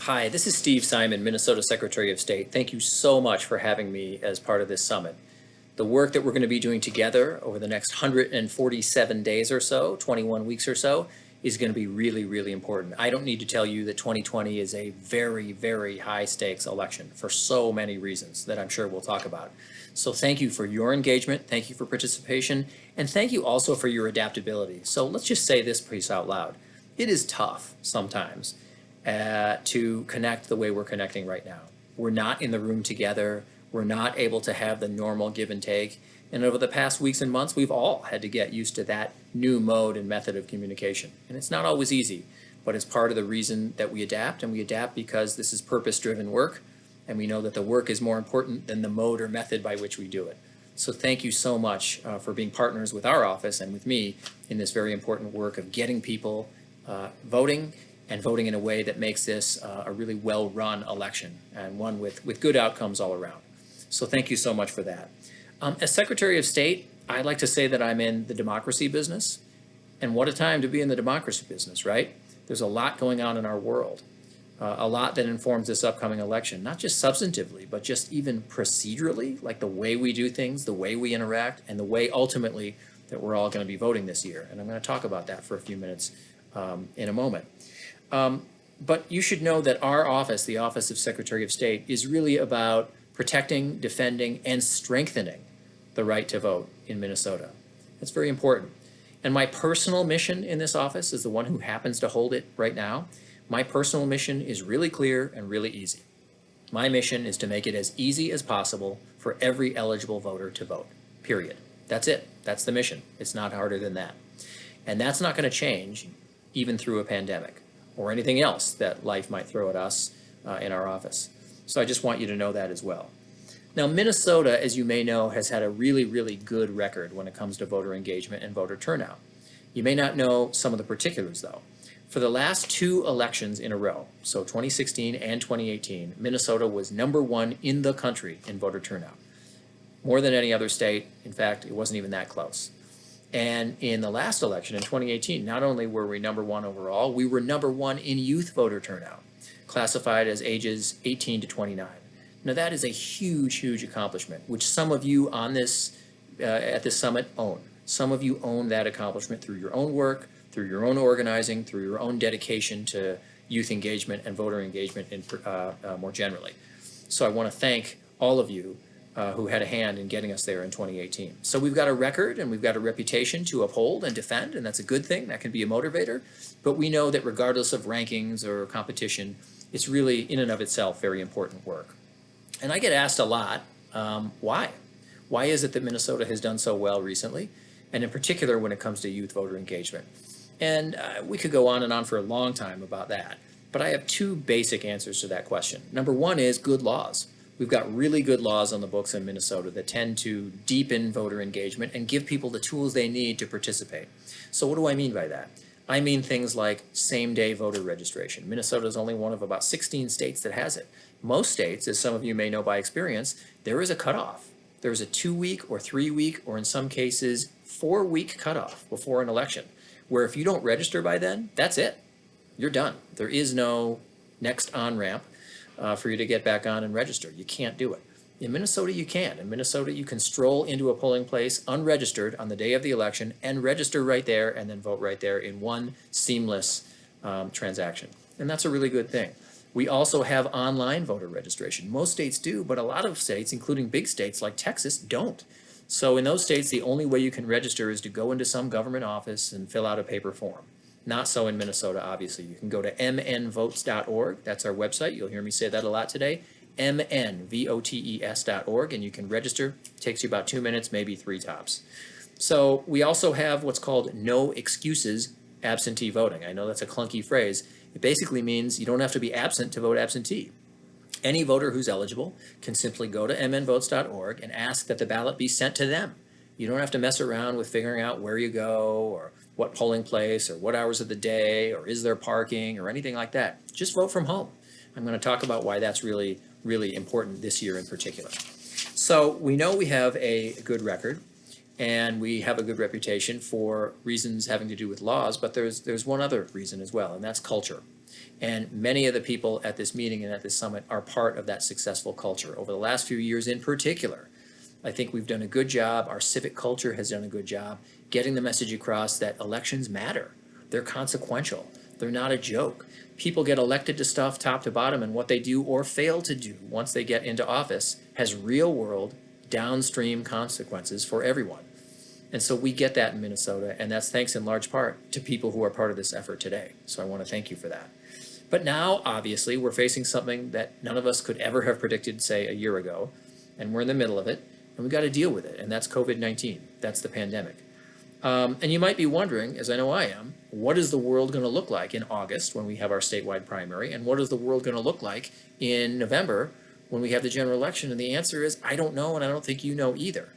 Hi, this is Steve Simon, Minnesota Secretary of State. Thank you so much for having me as part of this summit. The work that we're going to be doing together over the next 147 days or so, 21 weeks or so, is going to be really, really important. I don't need to tell you that 2020 is a very, very high stakes election for so many reasons that I'm sure we'll talk about. So thank you for your engagement, thank you for participation, and thank you also for your adaptability. So let's just say this piece out loud. It is tough sometimes to connect the way we're connecting right now. We're not in the room together. We're not able to have the normal give and take. And over the past weeks and months, we've all had to get used to that new mode and method of communication. And it's not always easy, but it's part of the reason that we adapt. And we adapt because this is purpose-driven work, and we know that the work is more important than the mode or method by which we do it. So thank you so much for being partners with our office and with me in this very important work of getting people voting, and voting in a way that makes this a really well-run election and one with good outcomes all around. So thank you so much for that. As Secretary of State, I'd like to say that I'm in the democracy business, and what a time to be in the democracy business, right? There's a lot going on in our world, a lot that informs this upcoming election, not just substantively, but just even procedurally, like the way we do things, the way we interact, and the way ultimately that we're all going to be voting this year. And I'm going to talk about that for a few minutes in a moment. But you should know that our office, the Office of Secretary of State, is really about protecting, defending, and strengthening the right to vote in Minnesota. That's very important. And my personal mission in this office, is the one who happens to hold it right now, my personal mission is really clear and really easy. My mission is to make it as easy as possible for every eligible voter to vote, period. That's it. That's the mission. It's not harder than that. And that's not going to change even through a pandemic or anything else that life might throw at us in our office. So I just want you to know that as well. Now, Minnesota, as you may know, has had a really, really good record when it comes to voter engagement and voter turnout. You may not know some of the particulars, though. For the last two elections in a row, so 2016 and 2018, Minnesota was #1 in the country in voter turnout. More than any other state. In fact, it wasn't even that close. And in the last election in 2018, not only were we #1 overall, we were #1 in youth voter turnout, classified as ages 18 to 29. Now that is a huge, huge accomplishment, which some of you on this, at this summit own. Some of you own that accomplishment through your own work, through your own organizing, through your own dedication to youth engagement and voter engagement more generally. So I want to thank all of you who had a hand in getting us there in 2018. So we've got a record and we've got a reputation to uphold and defend, and that's a good thing. That can be a motivator. But we know that regardless of rankings or competition, it's really in and of itself very important work. And I get asked a lot, why? Why is it that Minnesota has done so well recently, and in particular when it comes to youth voter engagement? And we could go on and on for a long time about that. But I have two basic answers to that question. Number one is good laws. We've got really good laws on the books in Minnesota that tend to deepen voter engagement and give people the tools they need to participate. So what do I mean by that? I mean things like same-day voter registration. Minnesota is only one of about 16 states that has it. Most states, as some of you may know by experience, there is a cutoff. There's a 2-week or 3-week or in some cases 4-week cutoff before an election, where if you don't register by then, that's it. You're done. There is no next on-ramp for you to get back on and register. You can't do it. In Minnesota, you can. In Minnesota, you can stroll into a polling place unregistered on the day of the election and register right there and then vote right there in one seamless transaction. And that's a really good thing. We also have online voter registration. Most states do, but a lot of states, including big states like Texas, don't. So in those states, the only way you can register is to go into some government office and fill out a paper form. Not so in Minnesota, obviously. You can go to mnvotes.org. That's our website. You'll hear me say that a lot today. mnvotes.org, and you can register. It takes you about 2 minutes, maybe 3 tops. So we also have what's called no excuses absentee voting. I know that's a clunky phrase. It basically means you don't have to be absent to vote absentee. Any voter who's eligible can simply go to mnvotes.org and ask that the ballot be sent to them. You don't have to mess around with figuring out where you go or what polling place or what hours of the day or is there parking or anything like that. Just vote from home. I'm going to talk about why that's really, really important this year in particular. So we know we have a good record and we have a good reputation for reasons having to do with laws, but there's one other reason as well, and that's culture. And many of the people at this meeting and at this summit are part of that successful culture. Over the last few years in particular, I think we've done a good job, our civic culture has done a good job getting the message across that elections matter. They're consequential. They're not a joke. People get elected to stuff top to bottom, and what they do or fail to do once they get into office has real world downstream consequences for everyone. And so we get that in Minnesota, and that's thanks in large part to people who are part of this effort today. So I want to thank you for that. But now, obviously, we're facing something that none of us could ever have predicted, say, a year ago, and we're in the middle of it, and we've got to deal with it, and that's COVID-19. That's the pandemic. And you might be wondering, as I know I am, what is the world going to look like in August when we have our statewide primary, and what is the world going to look like in November when we have the general election? And the answer is, I don't know, and I don't think you know either.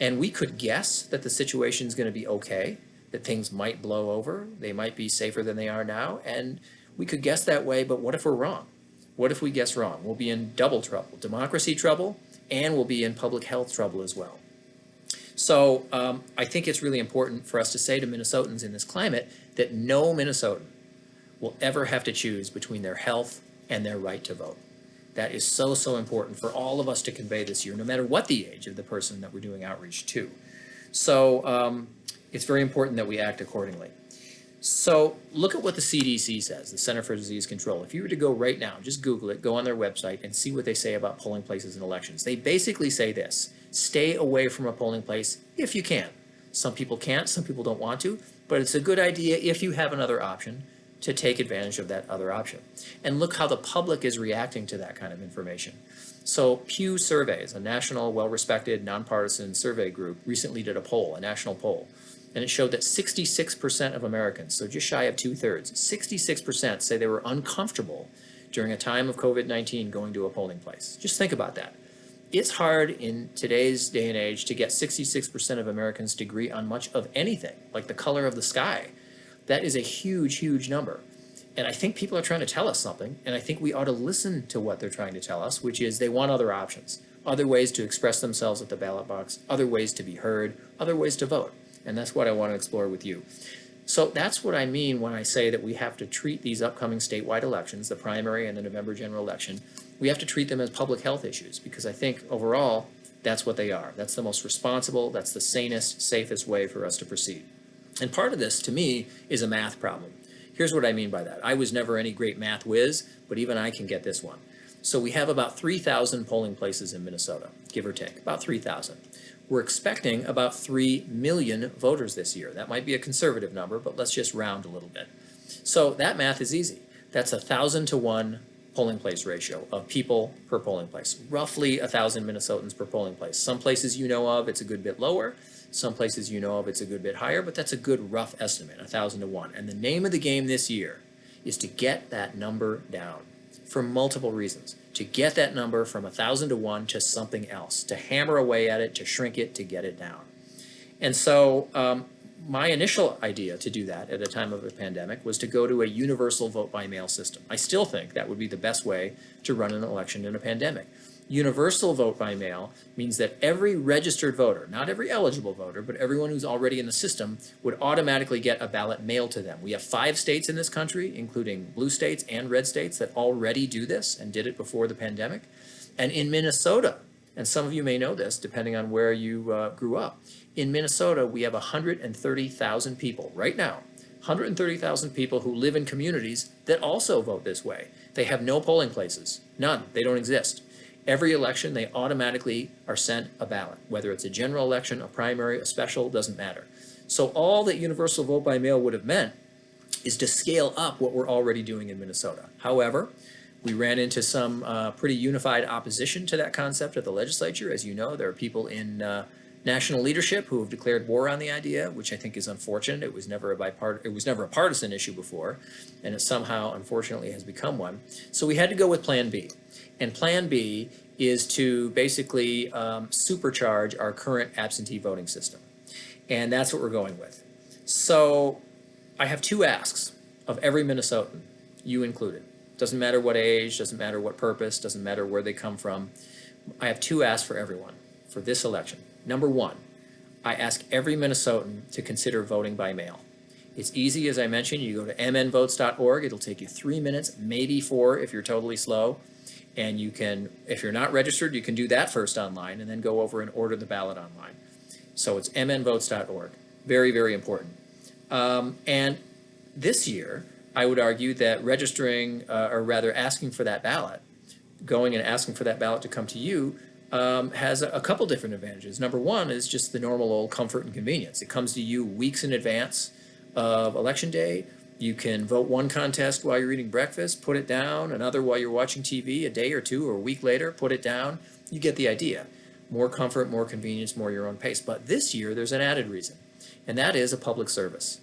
And we could guess that the situation is going to be okay, that things might blow over, they might be safer than they are now, and we could guess that way, but what if we're wrong? What if we guess wrong? We'll be in double trouble, democracy trouble, and we'll be in public health trouble as well. So I think it's really important for us to say to Minnesotans in this climate that no Minnesotan will ever have to choose between their health and their right to vote. That is so, so important for all of us to convey this year, no matter what the age of the person that we're doing outreach to. So it's very important that we act accordingly. So look at what the CDC says, the Center for Disease Control. If you were to go right now, just Google it, go on their website and see what they say about polling places and elections. They basically say this: stay away from a polling place if you can. Some people can't, some people don't want to, but it's a good idea if you have another option to take advantage of that other option. And look how the public is reacting to that kind of information. So Pew Surveys, a national, well-respected, nonpartisan survey group, recently did a poll, a national poll, and it showed that 66% of Americans, so just shy of 2/3, 66% say they were uncomfortable during a time of COVID-19 going to a polling place. Just think about that. It's hard in today's day and age to get 66% of Americans to agree on much of anything, like the color of the sky. That is a huge, huge number. And I think people are trying to tell us something, and I think we ought to listen to what they're trying to tell us, which is they want other options, other ways to express themselves at the ballot box, other ways to be heard, other ways to vote. And that's what I want to explore with you. So that's what I mean when I say that we have to treat these upcoming statewide elections, the primary and the November general election, we have to treat them as public health issues, because I think overall that's what they are. That's the most responsible, that's the sanest, safest way for us to proceed. And part of this, to me, is a math problem. Here's what I mean by that. I was never any great math whiz, but even I can get this one. So we have about 3,000 polling places in Minnesota, give or take, about 3,000. We're expecting about 3 million voters this year. That might be a conservative number, but let's just round a little bit. So that math is easy. That's 1,000 to 1 polling place ratio of people per polling place. Roughly 1,000 Minnesotans per polling place. Some places you know of, it's a good bit lower. Some places you know of, it's a good bit higher, but that's a good rough estimate, 1,000 to 1. And the name of the game this year is to get that number down for multiple reasons. To get that number from 1,000 to 1 to something else, to hammer away at it, to shrink it, to get it down. And so my initial idea to do that at a time of a pandemic was to go to a universal vote by mail system. I still think that would be the best way to run an election in a pandemic. Universal vote by mail means that every registered voter, not every eligible voter, but everyone who's already in the system would automatically get a ballot mailed to them. We have 5 states in this country, including blue states and red states, that already do this and did it before the pandemic. And in Minnesota, and some of you may know this depending on where you grew up, in Minnesota we have 130,000 people right now, 130,000 people who live in communities that also vote this way. They have no polling places, none, they don't exist. Every election, they automatically are sent a ballot, whether it's a general election, a primary, a special, doesn't matter. So all that universal vote by mail would have meant is to scale up what we're already doing in Minnesota. However, we ran into some pretty unified opposition to that concept at the legislature. As you know, there are people in national leadership who have declared war on the idea, which I think is unfortunate. It was never a partisan issue before, and it somehow, unfortunately, has become one. So we had to go with Plan B. And Plan B is to basically supercharge our current absentee voting system. And that's what we're going with. So I have 2 asks of every Minnesotan, you included. Doesn't matter what age, doesn't matter what purpose, doesn't matter where they come from. I have 2 asks for everyone for this election. Number 1, I ask every Minnesotan to consider voting by mail. It's easy, as I mentioned. You go to mnvotes.org. It'll take you 3 minutes, maybe 4 if you're totally slow. And you can, if you're not registered, you can do that first online and then go over and order the ballot online. So it's mnvotes.org. Very, very important. And this year, I would argue that registering, or rather asking for that ballot, going and asking for that ballot to come to you, has a couple different advantages. Number one is just the normal old comfort and convenience. It comes to you weeks in advance of Election Day. You can vote one contest while you're eating breakfast, put it down, another while you're watching TV a day or two or a week later, put it down. You get the idea. More comfort, more convenience, more your own pace. But this year, there's an added reason, and that is a public service.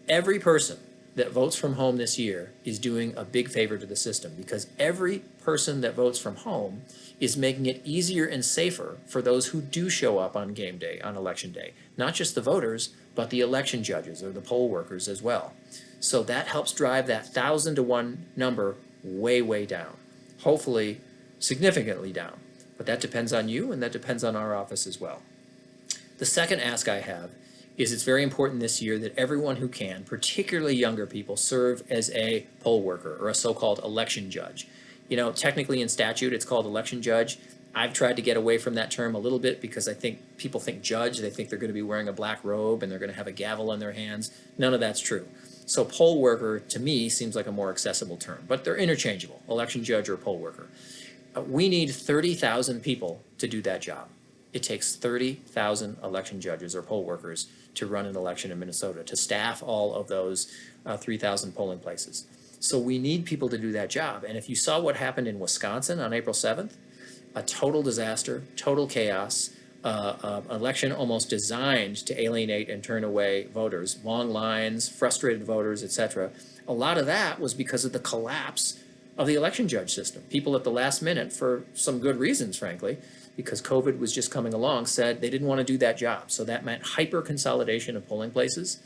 Every person that votes from home this year is doing a big favor to the system, because every person that votes from home is making it easier and safer for those who do show up on game day, on election day. Not just the voters, but the election judges or the poll workers as well. So that helps drive that 1,000 to 1 number way, way down. Hopefully significantly down. But that depends on you, and that depends on our office as well. The second ask I have is it's very important this year that everyone who can, particularly younger people, serve as a poll worker or a so-called election judge. You know, technically in statute it's called election judge. I've tried to get away from that term a little bit because I think people think judge, they think they're going to be wearing a black robe and they're going to have a gavel in their hands. None of that's true. So poll worker, to me, seems like a more accessible term, but they're interchangeable, election judge or poll worker. We need 30,000 people to do that job. It takes 30,000 election judges or poll workers to run an election in Minnesota, to staff all of those 3,000 polling places. So we need people to do that job. And if you saw what happened in Wisconsin on April 7th, a total disaster, total chaos, an election almost designed to alienate and turn away voters, long lines, frustrated voters, etc. A lot of that was because of the collapse of the election judge system. People at the last minute, for some good reasons, frankly, because COVID was just coming along, said they didn't want to do that job. So that meant hyper consolidation of polling places.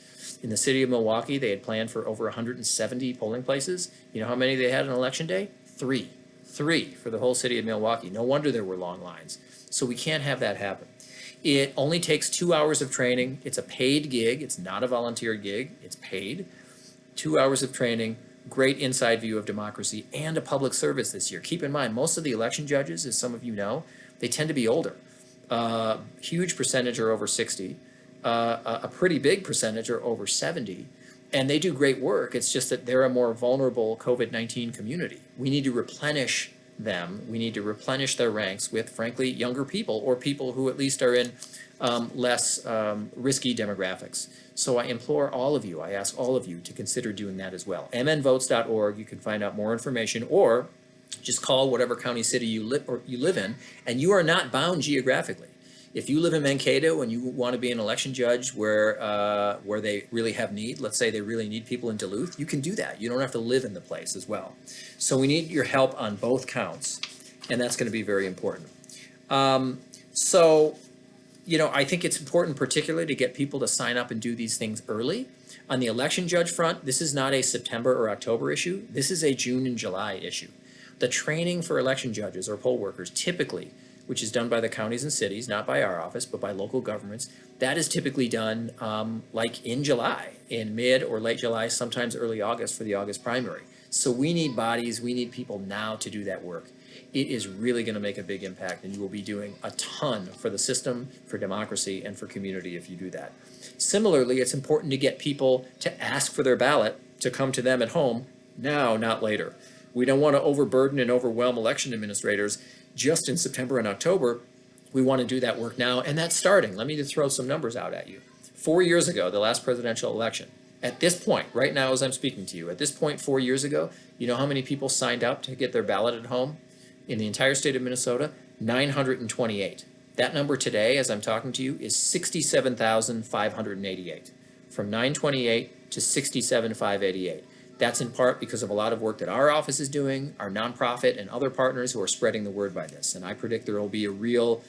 In the city of Milwaukee, they had planned for over 170 polling places. You know how many they had on election day? 3. 3 for the whole city of Milwaukee. No wonder there were long lines. So we can't have that happen. It only takes 2 hours of training. It's a paid gig. It's not a volunteer gig. It's paid. 2 hours of training, great inside view of democracy, and a public service this year. Keep in mind, most of the election judges, as some of you know, they tend to be older. Huge percentage are over 60. A pretty big percentage are over 70. And they do great work. It's just that they're a more vulnerable COVID-19 community. We need to replenish them. We need to replenish their ranks with, frankly, younger people, or people who at least are in less risky demographics. So I implore all of you, I ask all of you to consider doing that as well. mnvotes.org, you can find out more information, or just call whatever county, city you live in, and you are not bound geographically. If you live in Mankato and you want to be an election judge where they really have need, let's say they really need people in Duluth, you can do that. You don't have to live in the place as well. So we need your help on both counts, and that's going to be very important. So, you know, I think it's important particularly to get people to sign up and do these things early. On the election judge front, this is not a September or October issue. This is a June and July issue. The training for election judges or poll workers typically, which is done by the counties and cities, not by our office, but by local governments, that is typically done like in July, in mid or late July, sometimes early August for the August primary. So we need bodies, we need people now to do that work. It is really going to make a big impact, and you will be doing a ton for the system, for democracy, and for community if you do that. Similarly, it's important to get people to ask for their ballot to come to them at home now, not later. We don't want to overburden and overwhelm election administrators just in September and October. We want to do that work now, and that's starting. Let me just throw some numbers out at you. 4 years ago, the last presidential election, at this point, right now as I'm speaking to you, at this point 4 years ago, you know how many people signed up to get their ballot at home? In the entire state of Minnesota, 928. That number today, as I'm talking to you, is 67,588. From 928 to 67,588. That's in part because of a lot of work that our office is doing, our nonprofit and other partners who are spreading the word by this. And I predict there will be a real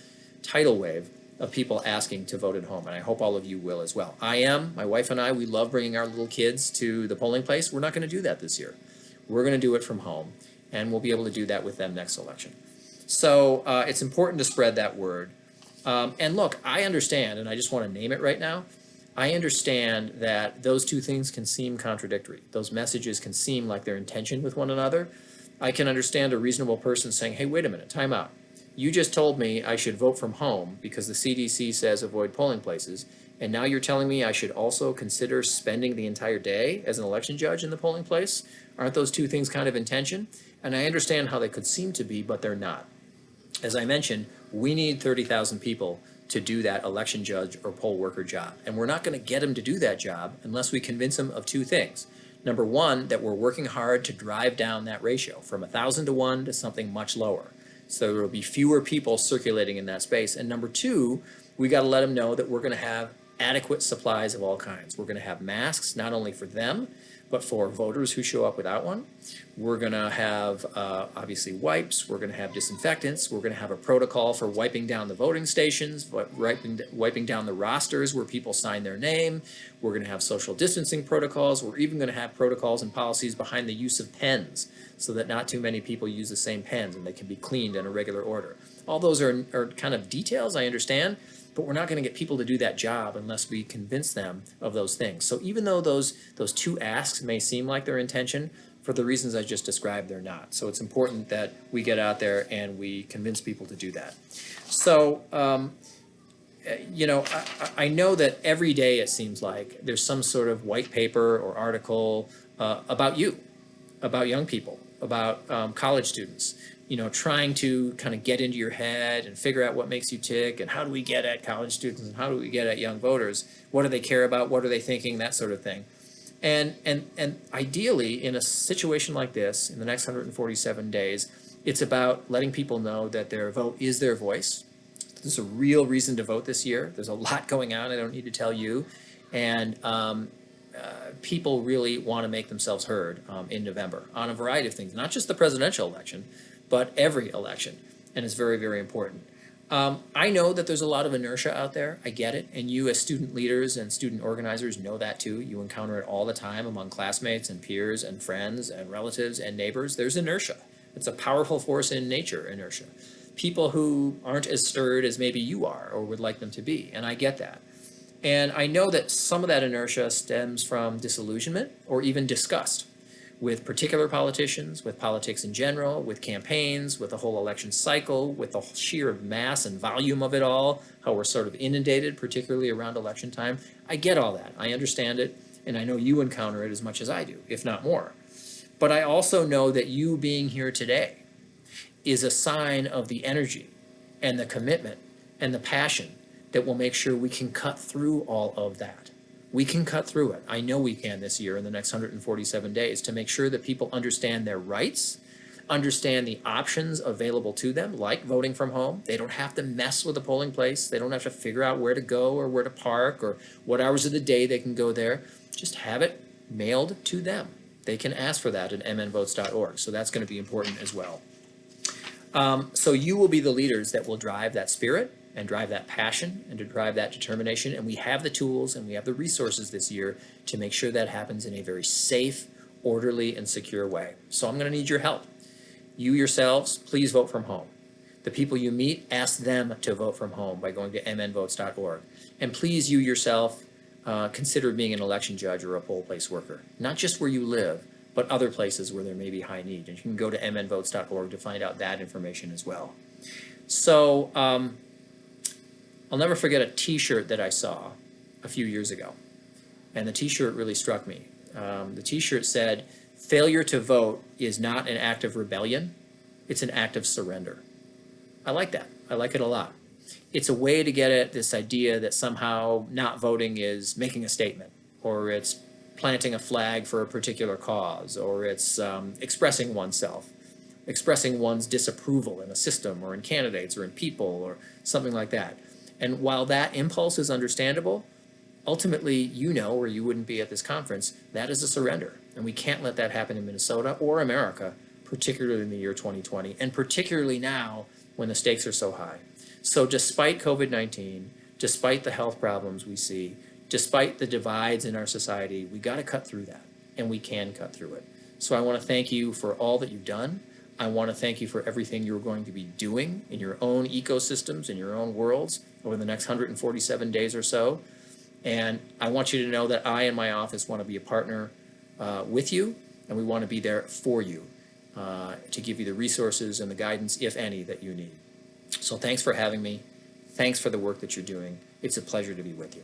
tidal wave of people asking to vote at home, and I hope all of you will as well. My wife and I, we love bringing our little kids to the polling place. We're not going to do that this year. We're going to do it from home, and we'll be able to do that with them next election. So it's important to spread that word. And look, I understand, and I just want to name it right now, I understand that those two things can seem contradictory. Those messages can seem like they're in tension with one another. I can understand a reasonable person saying, hey, wait a minute, time out. You just told me I should vote from home because the CDC says avoid polling places, and now you're telling me I should also consider spending the entire day as an election judge in the polling place? Aren't those two things kind of in tension? And I understand how they could seem to be, but they're not. As I mentioned, we need 30,000 people to do that election judge or poll worker job. And we're not going to get them to do that job unless we convince them of two things. Number one, that we're working hard to drive down that ratio from 1,000 to 1 to something much lower. So there will be fewer people circulating in that space. And number two, we got to let them know that we're going to have adequate supplies of all kinds. We're going to have masks, not only for them, but for voters who show up without one. We're going to have, obviously, wipes. We're going to have disinfectants. We're going to have a protocol for wiping down the voting stations, wiping down the rosters where people sign their name. We're going to have social distancing protocols. We're even going to have protocols and policies behind the use of pens so that not too many people use the same pens and they can be cleaned in a regular order. All those are kind of details, I understand, but we're not going to get people to do that job unless we convince them of those things. So even though those two asks may seem like they're in tension, for the reasons I just described, they're not. So it's important that we get out there and we convince people to do that. So, you know, I know that every day it seems like there's some sort of white paper or article about you, about young people, about college students, you know, trying to kind of get into your head and figure out what makes you tick and how do we get at college students and how do we get at young voters? What do they care about? What are they thinking? That sort of thing. And ideally, in a situation like this, in the next 147 days, it's about letting people know that their vote is their voice. There's a real reason to vote this year. There's a lot going on. I don't need to tell you. And people really want to make themselves heard in November on a variety of things, not just the presidential election, but every election. And it's very, very important. I know that there's a lot of inertia out there. I get it. And you as student leaders and student organizers know that too. You encounter it all the time among classmates and peers and friends and relatives and neighbors. There's inertia. It's a powerful force in nature, inertia. People who aren't as stirred as maybe you are or would like them to be. And I get that. And I know that some of that inertia stems from disillusionment or even disgust with particular politicians, with politics in general, with campaigns, with the whole election cycle, with the sheer mass and volume of it all, how we're sort of inundated, particularly around election time. I get all that. I understand it, and I know you encounter it as much as I do, if not more. But I also know that you being here today is a sign of the energy and the commitment and the passion that will make sure we can cut through all of that. We can cut through it. I know we can this year in the next 147 days to make sure that people understand their rights, understand the options available to them, like voting from home. They don't have to mess with a polling place. They don't have to figure out where to go or where to park or what hours of the day they can go there. Just have it mailed to them. They can ask for that at mnvotes.org. So that's going to be important as well. So you will be the leaders that will drive that spirit and drive that passion and to drive that determination. And we have the tools and we have the resources this year to make sure that happens in a very safe, orderly, and secure way. So I'm going to need your help. You yourselves, please vote from home. The people you meet, ask them to vote from home by going to mnvotes.org. And please, you yourself, consider being an election judge or a poll place worker, not just where you live, but other places where there may be high need. And you can go to mnvotes.org to find out that information as well. So I'll never forget a T-shirt that I saw a few years ago. And the T-shirt really struck me. The T-shirt said, "Failure to vote is not an act of rebellion, it's an act of surrender." I like that. I like it a lot. It's a way to get at this idea that somehow not voting is making a statement, or it's planting a flag for a particular cause, or it's expressing oneself, expressing one's disapproval in a system or in candidates or in people or something like that. And while that impulse is understandable, ultimately, you know, or you wouldn't be at this conference, that is a surrender. And we can't let that happen in Minnesota or America, particularly in the year 2020, and particularly now when the stakes are so high. So despite COVID-19, despite the health problems we see, despite the divides in our society, we got to cut through that, and we can cut through it. So I want to thank you for all that you've done. I want to thank you for everything you're going to be doing in your own ecosystems, in your own worlds over the next 147 days or so. And I want you to know that I and my office want to be a partner with you, and we want to be there for you to give you the resources and the guidance, if any, that you need. So thanks for having me. Thanks for the work that you're doing. It's a pleasure to be with you.